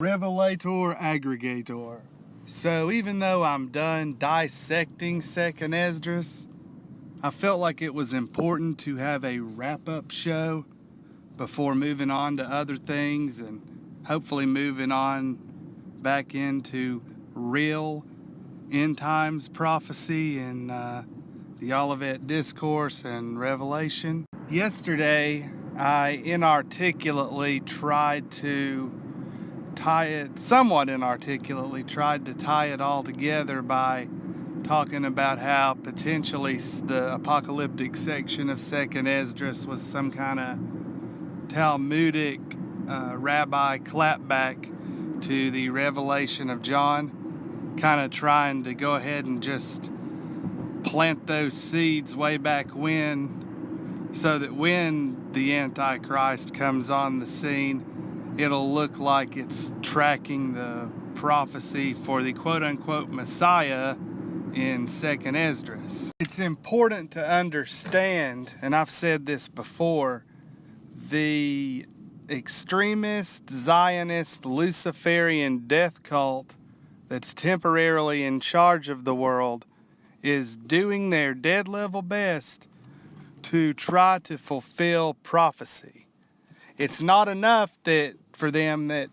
Revelator Aggregator. So even though I'm done dissecting 2nd Esdras, I felt like it was important to have a wrap-up show before moving on to other things and hopefully moving on back into real end times prophecy and the Olivet Discourse and Revelation. Yesterday, I inarticulately tried to somewhat inarticulately tried to tie it all together by talking about how potentially the apocalyptic section of 2nd Esdras was some kind of Talmudic rabbi clapback to the revelation of John, kind of trying to go ahead and just plant those seeds way back when, so that when the Antichrist comes on the scene, it'll look like it's tracking the prophecy for the quote-unquote Messiah in 2nd Esdras. It's important to understand, and I've said this before, the extremist, Zionist, Luciferian death cult that's temporarily in charge of the world is doing their dead level best to try to fulfill prophecy. It's not enough that for them that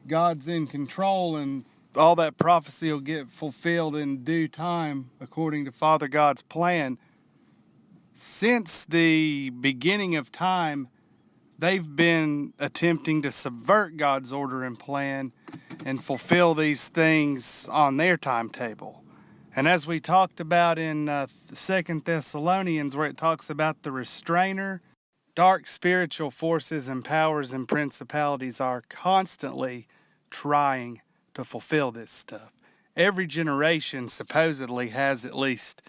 God's in control and all that prophecy will get fulfilled in due time according to Father God's plan. Since the beginning of time, they've been attempting to subvert God's order and plan and fulfill these things on their timetable. And as we talked about in 2 Thessalonians, where it talks about the restrainer, dark spiritual forces and powers and principalities are constantly trying to fulfill this stuff. Every generation supposedly has at least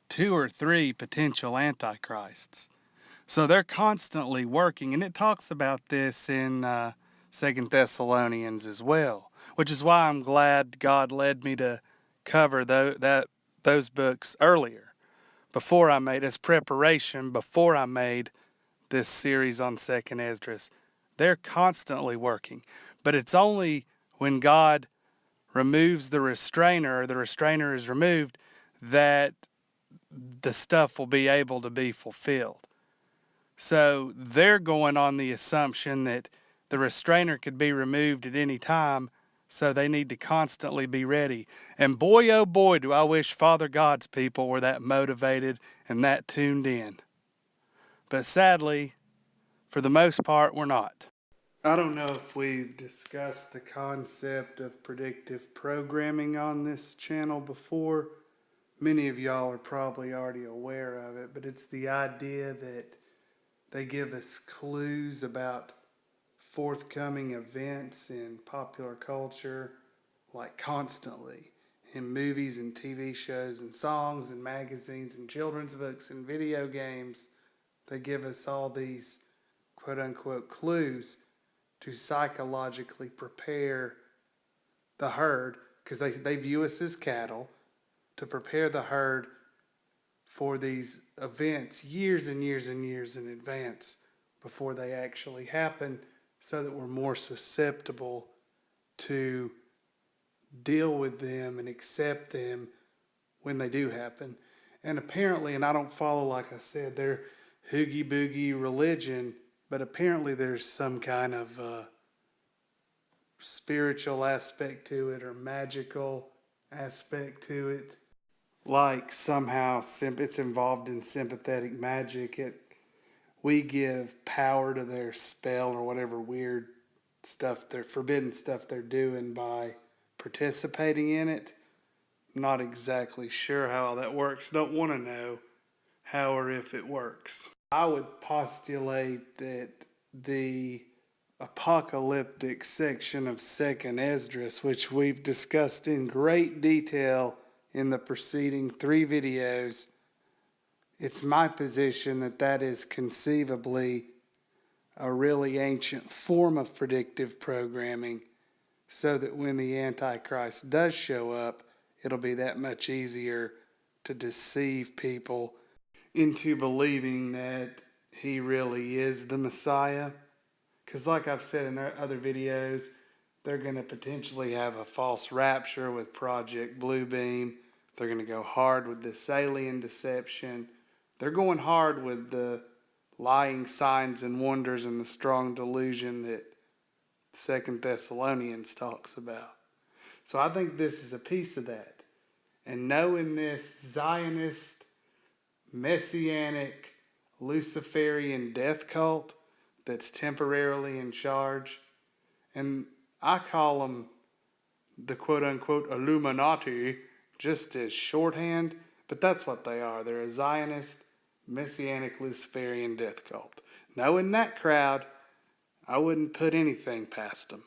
2 or 3 potential antichrists. So they're constantly working, and it talks about this in 2 Thessalonians as well, which is why I'm glad God led me to cover those books earlier, before I made this series on 2nd Esdras. They're constantly working, but it's only when God removes the restrainer, or the restrainer is removed, that the stuff will be able to be fulfilled. So they're going on the assumption that the restrainer could be removed at any time, so they need to constantly be ready. And boy, oh boy, do I wish Father God's people were that motivated and that tuned in. But sadly, for the most part, we're not. I don't know if we've discussed the concept of predictive programming on this channel before. Many of y'all are probably already aware of it, but it's the idea that they give us clues about forthcoming events in popular culture, like constantly, in movies and TV shows and songs and magazines and children's books and video games. They give us all these quote-unquote clues to psychologically prepare the herd, because they view us as cattle, to prepare the herd for these events years and years and years in advance before they actually happen, so that we're more susceptible to deal with them and accept them when they do happen. And apparently, and I don't follow, like I said, their hoogie boogie religion, but apparently there's some kind of spiritual aspect to it, or magical aspect to it. Like somehow it's involved in sympathetic magic. We give power to their spell or whatever weird stuff, their forbidden stuff they're doing by participating in it. I'm not exactly sure how that works. Don't want to know how or if it works. I would postulate that the apocalyptic section of 2nd Esdras, which we've discussed in great detail in the preceding 3 videos, it's my position that that is conceivably a really ancient form of predictive programming, so that when the Antichrist does show up, it'll be that much easier to deceive people into believing that he really is the Messiah. Because like I've said in other videos, They're going to potentially have a false rapture with Project Bluebeam. They're going to go hard with this alien deception. They're going hard with the lying signs and wonders and the strong delusion that Second Thessalonians talks about. So I think this is a piece of that. And knowing this Zionist, messianic, Luciferian death cult that's temporarily in charge, and I call them the quote-unquote Illuminati just as shorthand, but that's what they are. They're a Zionist, messianic, Luciferian death cult. Knowing that crowd, I wouldn't put anything past them.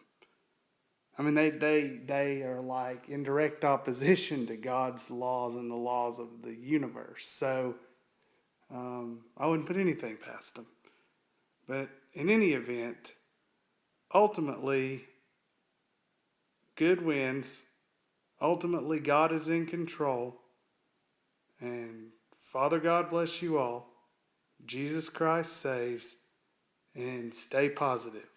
I mean, they are like in direct opposition to God's laws and the laws of the universe. So I wouldn't put anything past them. But in any event, ultimately, good wins. Ultimately, God is in control. And Father God bless you all. Jesus Christ saves. And stay positive.